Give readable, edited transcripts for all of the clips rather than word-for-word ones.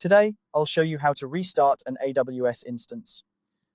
Today, I'll show you how to restart an AWS instance.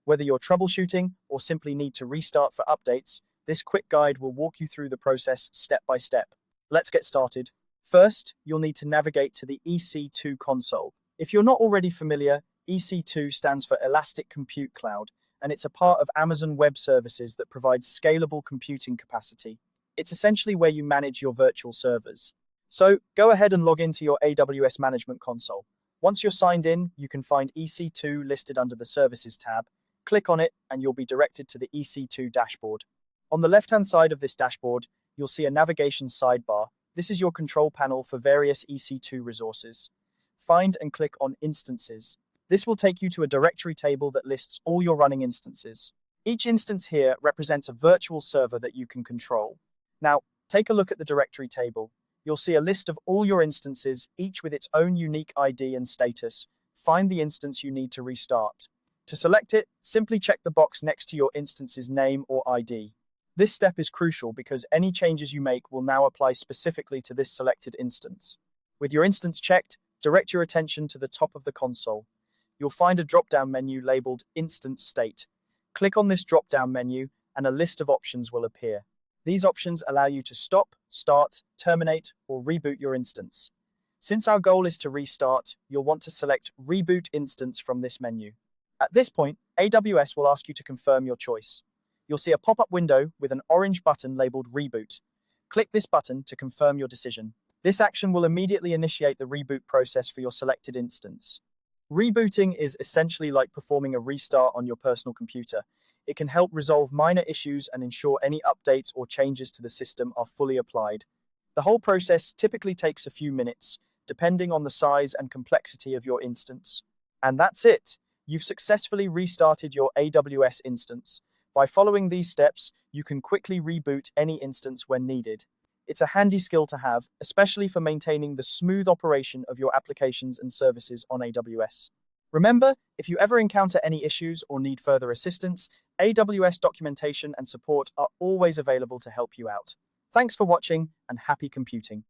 Whether you're troubleshooting or simply need to restart for updates, this quick guide will walk you through the process step by step. Let's get started. First, you'll need to navigate to the EC2 console. If you're not already familiar, EC2 stands for Elastic Compute Cloud, and it's a part of Amazon Web Services that provides scalable computing capacity. It's essentially where you manage your virtual servers. So go ahead and log into your AWS Management Console. Once you're signed in, you can find EC2 listed under the Services tab. Click on it and you'll be directed to the EC2 dashboard. On the left-hand side of this dashboard, you'll see a navigation sidebar. This is your control panel for various EC2 resources. Find and click on Instances. This will take you to a directory table that lists all your running instances. Each instance here represents a virtual server that you can control. Now, take a look at the directory table. You'll see a list of all your instances, each with its own unique ID and status. Find the instance you need to restart. To select it, simply check the box next to your instance's name or ID. This step is crucial because any changes you make will now apply specifically to this selected instance. With your instance checked, direct your attention to the top of the console. You'll find a drop-down menu labeled Instance State. Click on this drop-down menu and a list of options will appear. These options allow you to stop, start, terminate, or reboot your instance. Since our goal is to restart, you'll want to select Reboot Instance from this menu. At this point, AWS will ask you to confirm your choice. You'll see a pop-up window with an orange button labeled Reboot. Click this button to confirm your decision. This action will immediately initiate the reboot process for your selected instance. Rebooting is essentially like performing a restart on your personal computer. It can help resolve minor issues and ensure any updates or changes to the system are fully applied. The whole process typically takes a few minutes, depending on the size and complexity of your instance. And that's it. You've successfully restarted your AWS instance. By following these steps, you can quickly reboot any instance when needed. It's a handy skill to have, especially for maintaining the smooth operation of your applications and services on AWS. Remember, if you ever encounter any issues or need further assistance, AWS documentation and support are always available to help you out. Thanks for watching and happy computing.